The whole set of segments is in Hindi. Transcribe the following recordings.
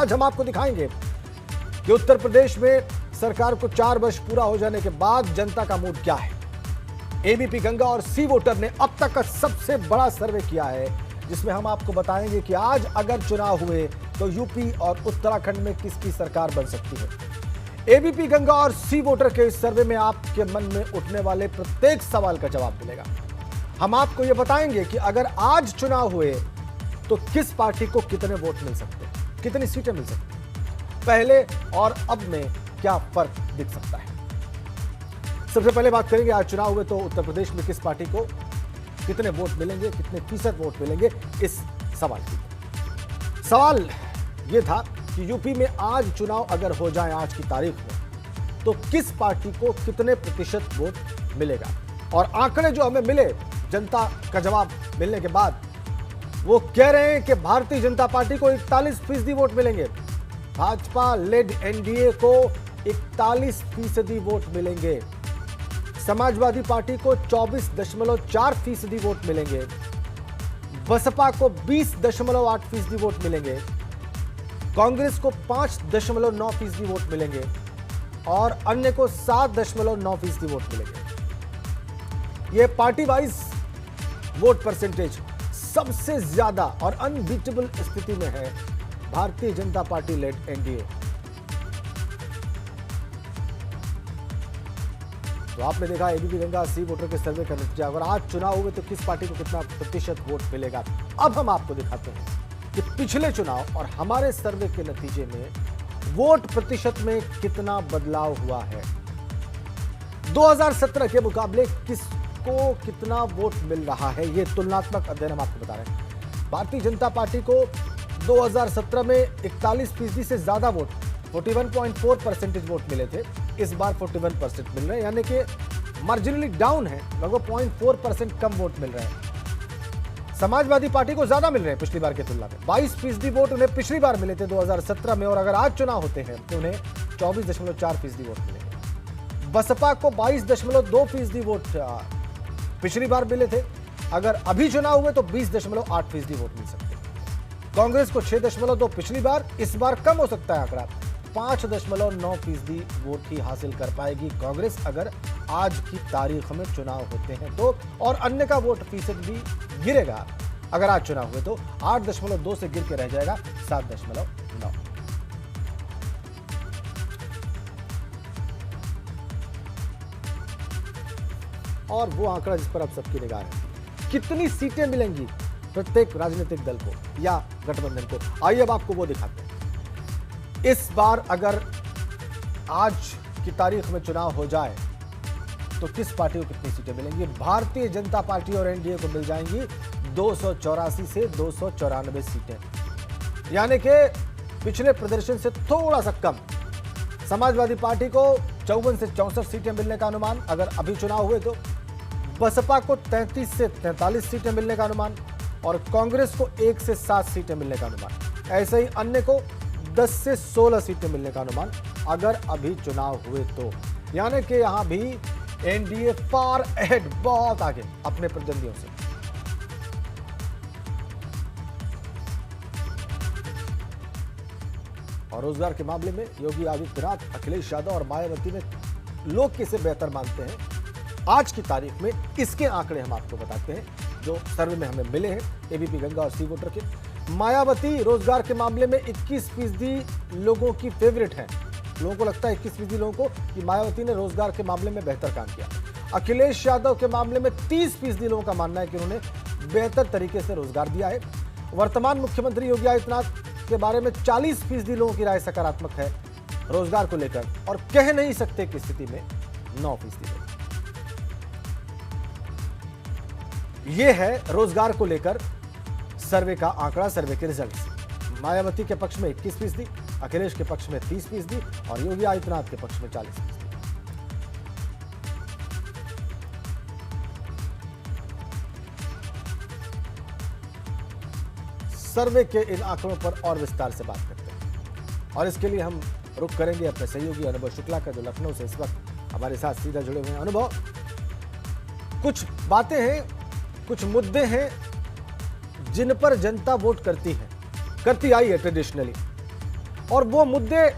आज हम आपको दिखाएंगे कि उत्तर प्रदेश में सरकार को 4 वर्ष पूरा हो जाने के बाद जनता का मूड क्या है। एबीपी गंगा और सी वोटर ने अब तक का सबसे बड़ा सर्वे किया है, जिसमें हम आपको बताएंगे कि आज अगर चुनाव हुए तो यूपी और उत्तराखंड में किसकी सरकार बन सकती है। एबीपी गंगा और सी वोटर के इस सर्वे में आपके मन में उठने वाले प्रत्येक सवाल का जवाब मिलेगा। हम आपको यह बताएंगे कि अगर आज चुनाव हुए तो किस पार्टी को कितने वोट मिल सकते हैं, कितनी सीटें मिल सकती हैं, पहले और अब में क्या फर्क दिख सकता है। सबसे पहले बात करेंगे आज चुनाव हुए तो उत्तर प्रदेश में किस पार्टी को कितने वोट मिलेंगे, कितने फीसद वोट मिलेंगे, इस सवाल की। सवाल यह था कि यूपी में आज चुनाव अगर हो जाए आज की तारीख में तो किस पार्टी को कितने प्रतिशत वोट मिलेगा। और आंकड़े जो हमें मिले जनता का जवाब मिलने के बाद वो कह रहे हैं कि भारतीय जनता पार्टी को 41% वोट मिलेंगे, भाजपा लेड एनडीए को 41% वोट मिलेंगे, समाजवादी पार्टी को 24.4% वोट मिलेंगे, बसपा को 20.8% वोट मिलेंगे, कांग्रेस को 5.9% वोट मिलेंगे और अन्य को 7.9% वोट मिलेंगे। यह पार्टी वाइज वोट परसेंटेज सबसे ज्यादा और अनबीटेबल स्थिति में है Bharatiya Janata party lead NDA. तो आपने देखा एबीपी गंगा सी वोटर के सर्वे का नतीजा, अगर आज चुनाव हुए तो किस पार्टी को कितना प्रतिशत वोट मिलेगा। अब हम आपको दिखाते हैं कि पिछले चुनाव और हमारे सर्वे के नतीजे में वोट प्रतिशत में कितना बदलाव हुआ है। 2017 के मुकाबले किसको कितना वोट मिल रहा है, यह तुलनात्मक अध्ययन हम आपको बता रहे हैं। भारतीय जनता पार्टी को 2017 में 41% से ज्यादा वोट 41.4% वोट मिले थे, इस बार 41% मिल रहे हैं, यानी कि मार्जिनली डाउन है, लगभग 0.4% कम वोट मिल रहे हैं। समाजवादी पार्टी को ज्यादा मिल रहे हैं पिछली बार की तुलना में, 22% वोट उन्हें पिछली बार मिले थे 2017 में, और अगर आज चुनाव होते हैं तो उन्हें 24.4% वोट मिले। बसपा को 22.2% वोट पिछली बार मिले थे, अगर अभी चुनाव हुए तो 20.8% वोट मिल सकते हैं। कांग्रेस को 6.2 पिछली बार, इस बार कम हो सकता है आंकड़ा, 5.9% वोट ही हासिल कर पाएगी कांग्रेस अगर आज की तारीख में चुनाव होते हैं तो, और अन्य का वोट फीसद भी गिरेगा। अगर आज चुनाव हुए तो 8.2 से गिर के रह जाएगा 7.9। और वो आंकड़ा जिस पर अब सबकी निगाह है, कितनी सीटें मिलेंगी प्रत्येक राजनीतिक दल को या गठबंधन को, आइए अब आपको वो दिखाते हैं। इस बार अगर आज की तारीख में चुनाव हो जाए तो किस पार्टी को कितनी सीटें मिलेंगी। भारतीय जनता पार्टी और एनडीए को मिल जाएंगी 284 से 294 सीटें, यानी कि पिछले प्रदर्शन से थोड़ा सा कम। समाजवादी पार्टी को 54 से 64 सीटें मिलने का अनुमान अगर अभी चुनाव हुए तो, बसपा को 33 से 43 सीटें मिलने का अनुमान और कांग्रेस को 1 से 7 सीटें मिलने का अनुमान। ऐसे ही अन्य को 10 से 16 सीटें मिलने का अनुमान अगर अभी चुनाव हुए तो, यानी कि यहां भी एनडीए फार अहेड, बहुत आगे अपने प्रतिद्वंदियों से। और रोजगार के मामले में योगी आदित्यनाथ, अखिलेश यादव और मायावती में लोग किसे बेहतर मानते हैं आज की तारीख में, इसके आंकड़े हम आपको बताते हैं जो सर्वे में हमें मिले हैं एबीपी गंगा और सी वोटर के। मायावती रोजगार के मामले में 21% लोगों की फेवरेट है, लोगों को लगता है 21% लोगों को कि मायावती ने रोजगार के मामले में बेहतर काम किया। अखिलेश यादव के मामले में 30% लोगों का मानना है कि उन्होंने बेहतर तरीके से रोजगार दिया है। वर्तमान मुख्यमंत्री योगी आदित्यनाथ के बारे में 40% लोगों की राय सकारात्मक है रोजगार को लेकर, और कह नहीं सकते की स्थिति में 9% लोग। यह है रोजगार को लेकर सर्वे का आंकड़ा, सर्वे के रिजल्ट। मायावती के पक्ष में 21%, अखिलेश के पक्ष में 30% और योगी आदित्यनाथ के पक्ष में 40%। सर्वे के इन आंकड़ों पर और विस्तार से बात करते हैं, और इसके लिए हम रुख करेंगे अपने सहयोगी अनुभव शुक्ला का, जो लखनऊ से इस वक्त हमारे साथ सीधा जुड़े हुए हैं। अनुभव, कुछ बातें हैं, कुछ मुद्दे हैं जिन पर जनता वोट करती है, करती आई है ट्रेडिशनली, और वो मुद्दे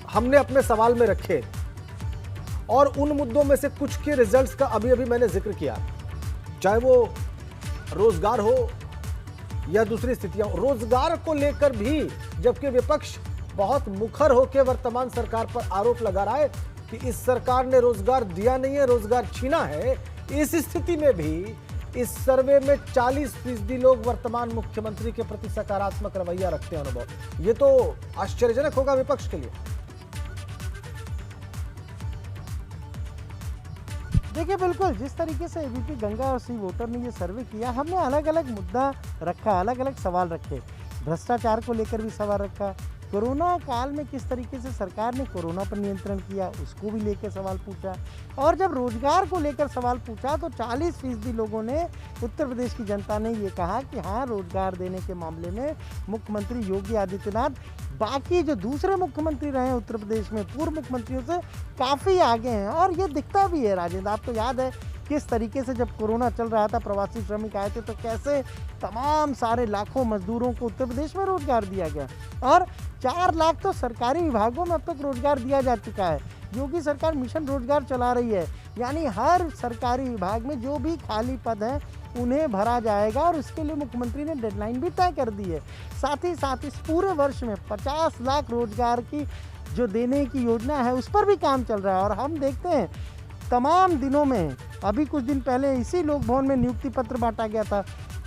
हमने अपने सवाल में रखे और उन मुद्दों में से कुछ के रिजल्ट्स का अभी अभी मैंने जिक्र किया, चाहे वो रोजगार हो या दूसरी स्थितियां। रोजगार को लेकर भी जबकि विपक्ष बहुत मुखर होकर वर्तमान सरकार पर आरोप लगा रहा है कि इस सरकार ने रोजगार दिया नहीं है, रोजगार छीना है, इस स्थिति में भी इस सर्वे में 40% लोग वर्तमान मुख्यमंत्री के प्रति सकारात्मक रवैया रखते हैं। अनुभव ये तो आश्चर्यजनक होगा विपक्ष के लिए। देखिए, बिल्कुल जिस तरीके से एबीपी गंगा और सी वोटर ने ये सर्वे किया, हमने अलग अलग मुद्दा रखा, अलग अलग सवाल रखे। भ्रष्टाचार को लेकर भी सवाल रखा, कोरोना काल में किस तरीके से सरकार ने कोरोना पर नियंत्रण किया उसको भी लेकर सवाल पूछा, और जब रोजगार को लेकर सवाल पूछा तो 40% लोगों ने, उत्तर प्रदेश की जनता ने ये कहा कि हाँ, रोजगार देने के मामले में मुख्यमंत्री योगी आदित्यनाथ बाकी जो दूसरे मुख्यमंत्री रहे हैं उत्तर प्रदेश में पूर्व मुख्यमंत्रियों से काफ़ी आगे हैं। और ये दिखता भी है राजेंद्र, आपको याद है किस तरीके से जब कोरोना चल रहा था, प्रवासी श्रमिक आए थे तो कैसे तमाम सारे लाखों मजदूरों को उत्तर प्रदेश में रोजगार दिया गया, और 4 लाख तो सरकारी विभागों में अब तक रोजगार दिया जा चुका है। योगी सरकार मिशन रोजगार चला रही है, यानी हर सरकारी विभाग में जो भी खाली पद हैं उन्हें भरा जाएगा, और इसके लिए मुख्यमंत्री ने डेडलाइन भी तय कर दी है। साथ ही साथ इस पूरे वर्ष में 50 लाख रोजगार की जो देने की योजना है उस पर भी काम चल रहा है। और हम देखते हैं तमाम दिनों में, अभी कुछ दिन पहले इसी लोक भवन में नियुक्ति पत्र बांटा गया था,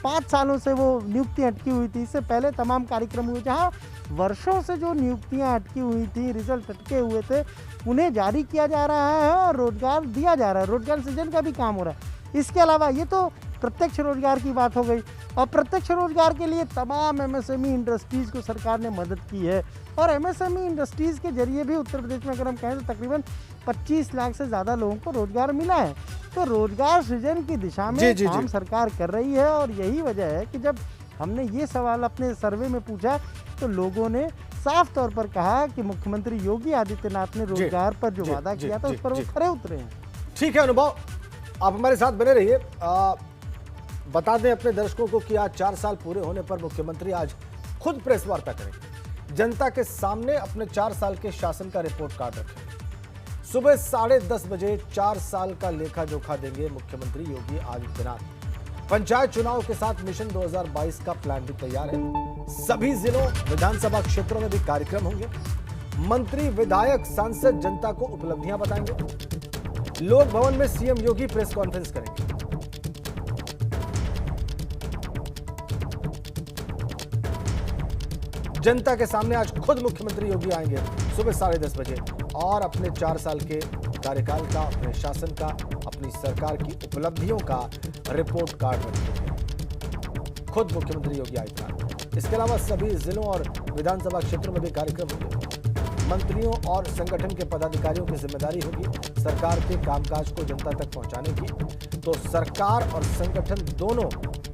5 सालों से वो नियुक्ति अटकी हुई थी। इससे पहले तमाम कार्यक्रम हुए, जहाँ वर्षों से जो नियुक्तियां अटकी हुई थी, रिजल्ट अटके हुए थे, उन्हें जारी किया जा रहा है और रोजगार दिया जा रहा है, रोजगार सृजन का भी काम हो रहा है। इसके अलावा ये तो प्रत्यक्ष रोजगार की बात हो गई, और प्रत्यक्ष रोजगार के लिए तमाम एमएसएमई इंडस्ट्रीज़ को सरकार ने मदद की है, और एमएसएमई इंडस्ट्रीज़ के जरिए भी उत्तर प्रदेश में अगर हम कहें तो तकरीबन 25 लाख से ज़्यादा लोगों को रोजगार मिला है। तो रोजगार सृजन की दिशा में काम सरकार कर रही है, और यही वजह है कि जब हमने ये सवाल अपने सर्वे में पूछा तो लोगों ने साफ तौर पर कहा कि मुख्यमंत्री योगी आदित्यनाथ ने रोजगार पर जो वादा किया था उस पर वो खरे उतरे हैं। ठीक है अनुभव, आप हमारे साथ बने रहिए। बता दें अपने दर्शकों को कि आज 4 साल पूरे होने पर मुख्यमंत्री आज खुद प्रेस वार्ता करेंगे, जनता के सामने अपने 4 साल के शासन का रिपोर्ट कार्ड रखेंगे। सुबह 10:30 बजे 4 साल का लेखा जोखा देंगे मुख्यमंत्री योगी आदित्यनाथ। पंचायत चुनाव के साथ मिशन 2022 का प्लान भी तैयार है। सभी जिलों विधानसभा क्षेत्रों में भी कार्यक्रम होंगे। मंत्री, विधायक, सांसद जनता को उपलब्धियां बताएंगे। लोक भवन में सीएम योगी प्रेस कॉन्फ्रेंस करेंगे। जनता के सामने आज खुद मुख्यमंत्री योगी आएंगे सुबह 10:30 बजे और अपने 4 साल के कार्यकाल का, अपने शासन का, अपनी सरकार की उपलब्धियों का रिपोर्ट कार्ड रखेंगे खुद मुख्यमंत्री योगी आदित्यनाथ। इसके अलावा सभी जिलों और विधानसभा क्षेत्रों में भी कार्यक्रम होंगे। मंत्रियों और संगठन के पदाधिकारियों की जिम्मेदारी होगी सरकार के कामकाज को जनता तक पहुंचाने की। तो सरकार और संगठन दोनों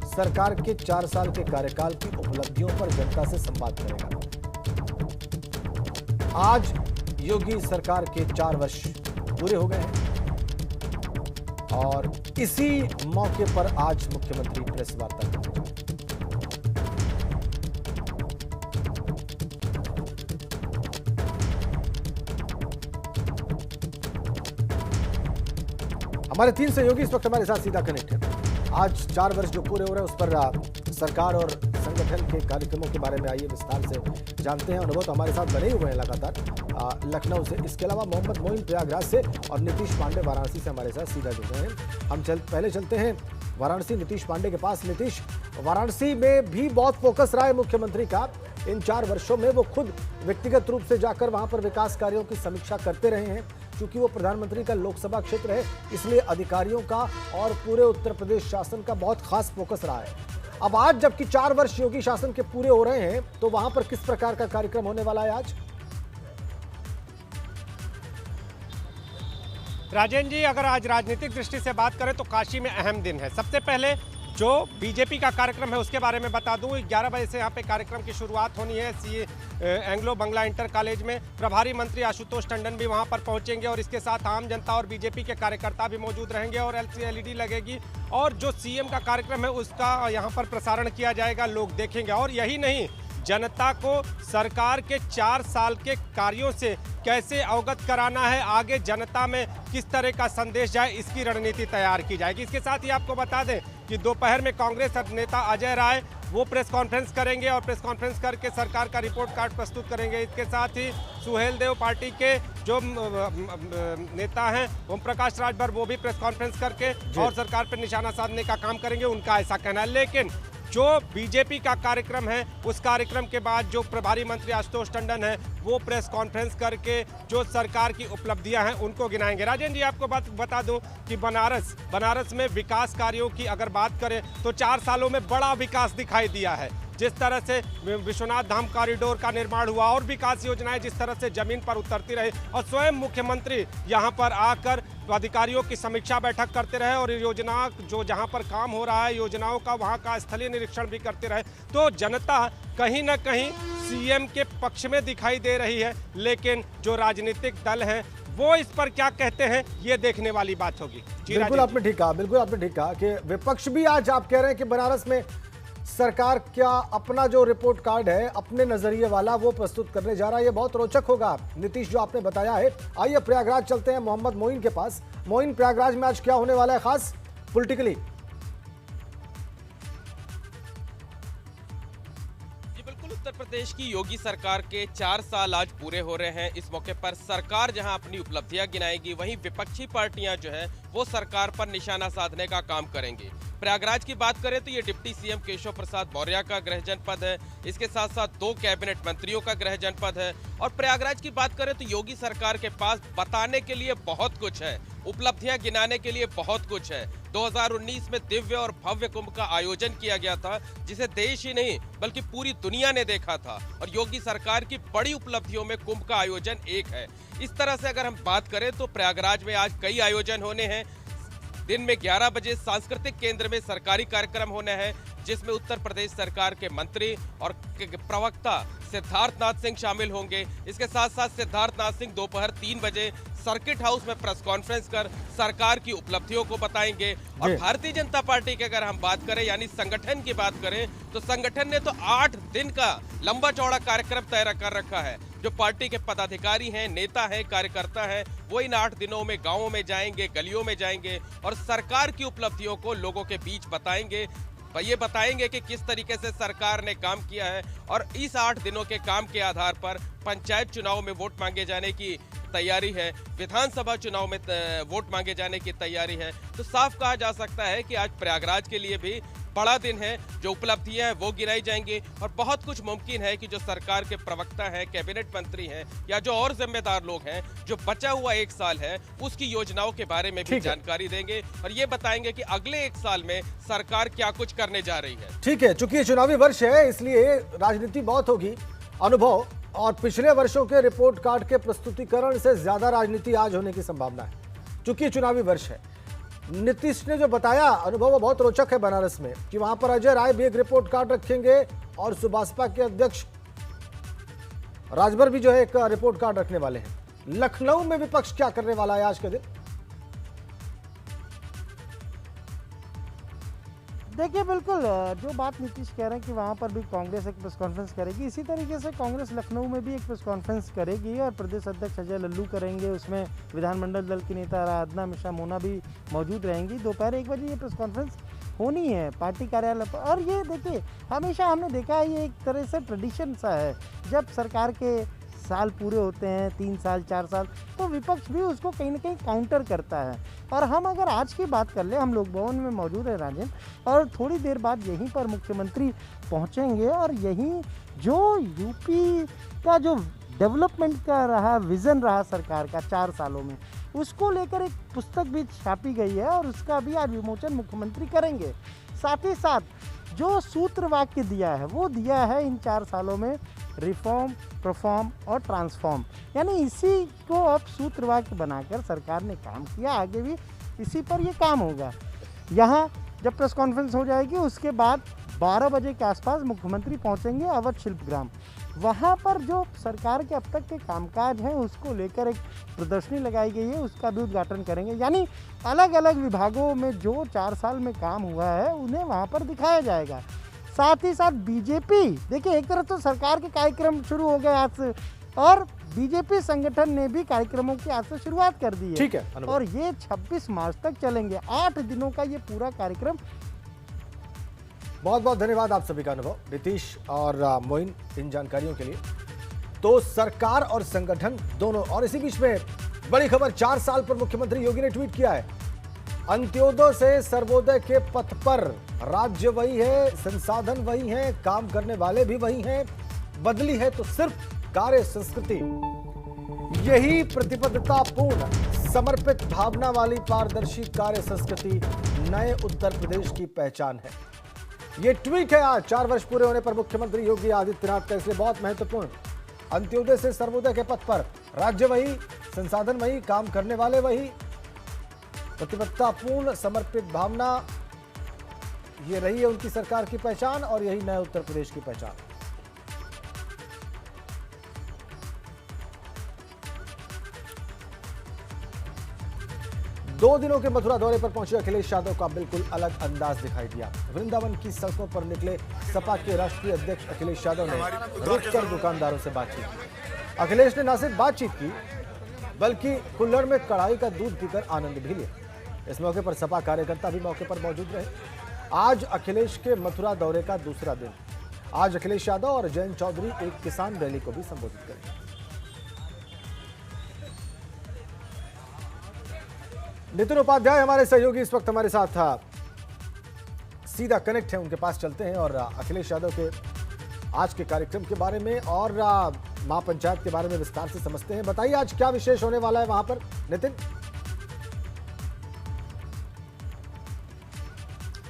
सरकार के 4 साल के कार्यकाल की उपलब्धियों पर जनता से संवाद करेगा। आज योगी सरकार के 4 वर्ष पूरे हो गए हैं और इसी मौके पर आज मुख्यमंत्री प्रेस वार्ता करेंगे। हमारे 3 सहयोगी इस वक्त हमारे साथ सीधा कनेक्ट है। आज 4 वर्ष जो पूरे हो रहे हैं उस पर सरकार और संगठन के कार्यक्रमों के बारे में आइए विस्तार से जानते हैं। अनुभव तो हमारे साथ बने हुए हैं लगातार लखनऊ से। इसके अलावा मोहम्मद मोइन प्रयागराज से और नीतीश पांडे वाराणसी से हमारे साथ सीधा जुड़ रहे हैं। हम पहले चलते हैं वाराणसी नीतीश पांडे के पास। नीतीश, वाराणसी में भी बहुत फोकस रहा है मुख्यमंत्री का। इन 4 वर्षों में वो खुद व्यक्तिगत रूप से जाकर वहां पर विकास कार्यों की समीक्षा करते रहे हैं। क्योंकि वो प्रधानमंत्री का लोकसभा क्षेत्र है, इसलिए अधिकारियों का और पूरे उत्तर प्रदेश शासन का बहुत खास फोकस रहा है। अब आज जबकि 4 वर्ष योगी शासन के पूरे हो रहे हैं, तो वहां पर किस प्रकार का कार्यक्रम होने वाला है आज? राजेंद्र जी, अगर आज राजनीतिक दृष्टि से बात करें तो काशी में अहम दिन है। सबसे पहले जो बीजेपी का कार्यक्रम है उसके बारे में बता दूं, 11 बजे से यहाँ पे कार्यक्रम की शुरुआत होनी है एंग्लो बंगला इंटर कॉलेज में। प्रभारी मंत्री आशुतोष टंडन भी वहाँ पर पहुँचेंगे और इसके साथ आम जनता और बीजेपी के कार्यकर्ता भी मौजूद रहेंगे और एलईडी लगेगी और जो सीएम का कार्यक्रम है उसका यहाँ पर प्रसारण किया जाएगा, लोग देखेंगे। और यही नहीं, जनता को सरकार के 4 साल के कार्यों से कैसे अवगत कराना है, आगे जनता में किस तरह का संदेश जाए, इसकी रणनीति तैयार की जाएगी। इसके साथ ही आपको बता दें कि दोपहर में कांग्रेस नेता अजय राय वो प्रेस कॉन्फ्रेंस करेंगे और प्रेस कॉन्फ्रेंस करके सरकार का रिपोर्ट कार्ड प्रस्तुत करेंगे। इसके साथ ही सुहेल देव पार्टी के जो नेता हैं ओम प्रकाश राजभर वो भी प्रेस कॉन्फ्रेंस करके और सरकार पर निशाना साधने का काम करेंगे, उनका ऐसा कहना है। लेकिन जो बीजेपी का कार्यक्रम है उस कार्यक्रम के बाद जो प्रभारी मंत्री आशुतोष टंडन है वो प्रेस कॉन्फ्रेंस करके जो सरकार की उपलब्धियां हैं उनको गिनाएंगे। राजेंद्र जी, आपको बता दूं कि बनारस में विकास कार्यों की अगर बात करें तो 4 सालों में बड़ा विकास दिखाई दिया है। जिस तरह से विश्वनाथ धाम कॉरिडोर का निर्माण हुआ और विकास योजनाएं जिस तरह से जमीन पर उतरती रही और स्वयं मुख्यमंत्री यहां पर आकर अधिकारियों की समीक्षा बैठक करते रहे और योजना जो जहां पर काम हो रहा है योजनाओं का वहां का स्थलीय निरीक्षण भी करते रहे, तो जनता कहीं ना कहीं सीएम के पक्ष में दिखाई दे रही है। लेकिन जो राजनीतिक दल हैं वो इस पर क्या कहते हैं ये देखने वाली बात होगी। बिल्कुल आपने ठीक कहा कि विपक्ष भी आज आप कह रहे हैं कि बनारस में सरकार क्या अपना जो रिपोर्ट कार्ड है अपने नजरिए वाला वो प्रस्तुत करने जा रहा है। ये बहुत रोचक होगा नीतीश जो आपने बताया है। आइए प्रयागराज चलते हैं मोहम्मद मोइन के पास। मोइन, प्रयागराज में आज क्या होने वाला है खास पॉलिटिकली? उत्तर प्रदेश की योगी सरकार के 4 साल आज पूरे हो रहे हैं। इस मौके पर सरकार जहां अपनी उपलब्धियां गिनाएगी वहीं विपक्षी पार्टियां जो है वो सरकार पर निशाना साधने का काम करेंगी। प्रयागराज की बात करें तो ये डिप्टी सीएम केशव प्रसाद मौर्य का गृह जनपद है, इसके साथ साथ 2 कैबिनेट मंत्रियों का गृह जनपद है। और प्रयागराज की बात करें तो योगी सरकार के पास बताने के लिए बहुत कुछ है, उपलब्धियां गिनाने के लिए बहुत कुछ है। 2019 में दिव्य और भव्य कुंभ का आयोजन किया गया था जिसे देश ही नहीं बल्कि पूरी दुनिया ने देखा था और योगी सरकार की बड़ी उपलब्धियों में कुंभ का आयोजन एक है। इस तरह से अगर हम बात करें तो प्रयागराज में आज कई आयोजन होने हैं। दिन में 11 बजे सांस्कृतिक केंद्र में सरकारी कार्यक्रम होने हैं जिसमें उत्तर प्रदेश सरकार के मंत्री और प्रवक्ता सिद्धार्थनाथ सिंह शामिल होंगे। इसके साथ साथ सिद्धार्थनाथ सिंह दोपहर 3 बजे सर्किट हाउस में प्रेस कॉन्फ्रेंस कर सरकार की उपलब्धियों को बताएंगे। और भारतीय जनता पार्टी की अगर हम बात करें यानी संगठन की बात करें तो संगठन ने तो 8 दिन का लंबा चौड़ा कार्यक्रम तय कर रखा है। जो पार्टी के पदाधिकारी हैं, नेता हैं, कार्यकर्ता हैं, वो इन 8 दिनों में गांवों में जाएंगे, गलियों में जाएंगे और सरकार की उपलब्धियों को लोगों के बीच बताएंगे। ये बताएंगे कि किस तरीके से सरकार ने काम किया है और इस 8 दिनों के काम के आधार पर पंचायत चुनाव में वोट मांगे जाने की तैयारी है, विधानसभा चुनाव में वोट मांगे जाने की तैयारी है। तो साफ कहा जा सकता है कि आज प्रयागराज के लिए भी बड़ा दिन है। जो उपलब्धियां हैं वो गिनाई जाएंगी और बहुत कुछ मुमकिन है कि जो सरकार के प्रवक्ता हैं, कैबिनेट मंत्री हैं या जो और जिम्मेदार लोग हैं, जो बचा हुआ 1 साल है उसकी योजनाओं के बारे में भी जानकारी देंगे और ये बताएंगे कि अगले 1 साल में सरकार क्या कुछ करने जा रही है। ठीक है, चूंकि चुनावी वर्ष है इसलिए राजनीति बहुत होगी, अनुभव और पिछले वर्षों के रिपोर्ट कार्ड के प्रस्तुतिकरण से ज्यादा राजनीति आज होने की संभावना है चूंकि चुनावी वर्ष है। नीतीश ने जो बताया अनुभव वो बहुत रोचक है बनारस में कि वहां पर अजय राय भी एक रिपोर्ट कार्ड रखेंगे और सुभाषपा के अध्यक्ष राजभर भी जो है एक रिपोर्ट कार्ड रखने वाले हैं। लखनऊ में विपक्ष क्या करने वाला है आज के दिन? देखिए, बिल्कुल जो बात नीतीश कह रहे हैं कि वहाँ पर भी कांग्रेस एक प्रेस कॉन्फ्रेंस करेगी, इसी तरीके से कांग्रेस लखनऊ में भी एक प्रेस कॉन्फ्रेंस करेगी और प्रदेश अध्यक्ष अजय लल्लू करेंगे। उसमें विधानमंडल दल की नेता आराधना मिश्रा मोना भी मौजूद रहेंगी। दोपहर 1 बजे ये प्रेस कॉन्फ्रेंस होनी है पार्टी कार्यालय पर। और ये देखिए, हमेशा हमने देखा है ये एक तरह से ट्रेडिशन सा है, जब सरकार के साल पूरे होते हैं 3 साल 4 साल तो विपक्ष भी उसको कहीं ना कहीं काउंटर करता है। और हम अगर आज की बात कर ले, हम लोग भवन में मौजूद है राजन, और थोड़ी देर बाद यहीं पर मुख्यमंत्री पहुंचेंगे और यहीं जो यूपी का जो डेवलपमेंट का रहा विज़न रहा सरकार का 4 सालों में, उसको लेकर एक पुस्तक भी छापी गई है और उसका भी आज विमोचन मुख्यमंत्री करेंगे। साथ ही साथ जो सूत्र वाक्य दिया है वो दिया है इन 4 सालों में रिफॉर्म, परफॉर्म और ट्रांसफॉर्म, यानी इसी को अब सूत्र वाक्य बनाकर सरकार ने काम किया, आगे भी इसी पर ये काम होगा। यहाँ जब प्रेस कॉन्फ्रेंस हो जाएगी उसके बाद 12 बजे के आसपास मुख्यमंत्री पहुँचेंगे अवध शिल्पग्राम। वहाँ पर जो सरकार के अब तक के कामकाज हैं उसको लेकर एक प्रदर्शनी लगाई गई है, उसका भी उद्घाटन करेंगे। यानी अलग अलग विभागों में जो 4 साल में काम हुआ है उन्हें वहाँ पर दिखाया जाएगा। साथ ही साथ बीजेपी, देखिए एक तरफ तो सरकार के कार्यक्रम शुरू हो गए आज से, और बीजेपी संगठन ने भी कार्यक्रमों की आज से शुरुआत कर दी है। ठीक है, अनुभव। और ये 26 मार्च तक चलेंगे, 8 दिनों का ये पूरा कार्यक्रम। बहुत बहुत धन्यवाद आप सभी का अनुभव, नीतीश और मोइन, इन जानकारियों के लिए। तो सरकार और संगठन दोनों, और इसी बीच में बड़ी खबर, 4 साल पर मुख्यमंत्री योगी ने ट्वीट किया है, अंत्योदय से सर्वोदय के पथ पर, राज्य वही है, संसाधन वही है, काम करने वाले भी वही हैं, बदली है तो सिर्फ कार्य संस्कृति। यही प्रतिबद्धतापूर्ण, समर्पित भावना वाली पारदर्शी कार्य संस्कृति नए उत्तर प्रदेश की पहचान है। यह ट्वीट है आज 4 वर्ष पूरे होने पर मुख्यमंत्री योगी आदित्यनाथ का, इसलिए बहुत महत्वपूर्ण। अंत्योदय से सर्वोदय के पथ पर, राज्य वही, संसाधन वही, काम करने वाले वही, प्रतिबद्धतापूर्ण समर्पित भावना, ये रही है उनकी सरकार की पहचान और यही नए उत्तर प्रदेश की पहचान। दो दिनों के मथुरा दौरे पर पहुंचे अखिलेश यादव का बिल्कुल अलग अंदाज दिखाई दिया। वृंदावन की सड़कों पर निकले सपा के राष्ट्रीय अध्यक्ष अखिलेश यादव ने रुककर दुकानदारों से बातचीत की। अखिलेश ने न सिर्फ बातचीत की बल्कि कुल्हड़ में कढ़ाई का दूध पीकर आनंद भी लिया। इस मौके पर सपा कार्यकर्ता भी मौके पर मौजूद रहे। आज अखिलेश के मथुरा दौरे का दूसरा दिन। आज अखिलेश यादव और जयंत चौधरी एक किसान रैली को भी संबोधित करेंगे। नितिन उपाध्याय हमारे सहयोगी इस वक्त हमारे साथ था, सीधा कनेक्ट है, उनके पास चलते हैं और अखिलेश यादव के आज के कार्यक्रम के बारे में और महापंचायत के बारे में विस्तार से समझते हैं। बताइए आज क्या विशेष होने वाला है वहां पर, नितिन?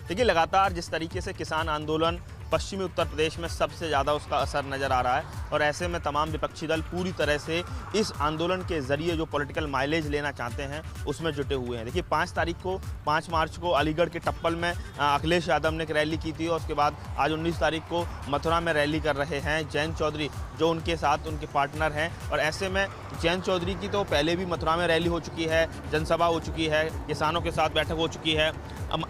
देखिए, लगातार जिस तरीके से किसान आंदोलन पश्चिमी उत्तर प्रदेश में सबसे ज़्यादा उसका असर नज़र आ रहा है, और ऐसे में तमाम विपक्षी दल पूरी तरह से इस आंदोलन के ज़रिए जो पॉलिटिकल माइलेज लेना चाहते हैं उसमें जुटे हुए हैं। देखिए 5 मार्च को अलीगढ़ के टप्पल में अखिलेश यादव ने एक रैली की थी, और उसके बाद आज 19 तारीख को मथुरा में रैली कर रहे हैं जयंत चौधरी, जो उनके साथ उनके पार्टनर हैं। और ऐसे में जयंत चौधरी की तो पहले भी मथुरा में रैली हो चुकी है, जनसभा हो चुकी है, किसानों के साथ बैठक हो चुकी है,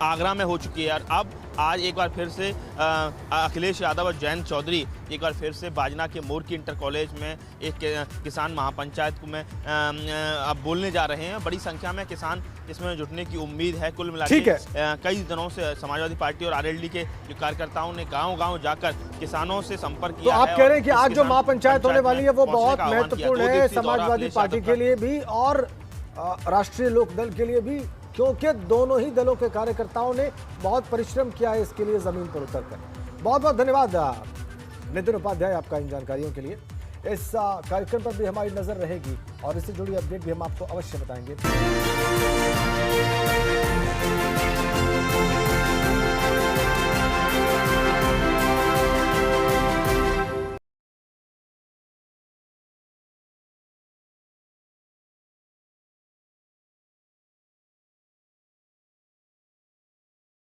आगरा में हो चुकी है, और अब आज एक बार फिर से अखिलेश यादव और जयंत चौधरी एक बार फिर से बाजना के मोर की इंटर कॉलेज में एक किसान महापंचायत में अब बोलने जा रहे हैं। बड़ी संख्या में किसान इसमें जुटने की उम्मीद है। कुल मिलाकर कई दिनों से समाजवादी पार्टी और आरएलडी के जो कार्यकर्ताओं ने गांव-गांव जाकर किसानों से संपर्क किया है। तो आप कह रहे हैं कि आज जो महापंचायत होने वाली है वो बहुत महत्वपूर्ण है समाजवादी पार्टी के लिए भी और राष्ट्रीय लोकदल के लिए भी, क्योंकि दोनों ही दलों के कार्यकर्ताओं ने बहुत परिश्रम किया है इसके लिए जमीन पर उतरकर। बहुत बहुत धन्यवाद नितिन उपाध्याय आपका इन जानकारियों के लिए। इस कार्यक्रम पर भी हमारी नजर रहेगी और इससे जुड़ी अपडेट भी हम आपको अवश्य बताएंगे।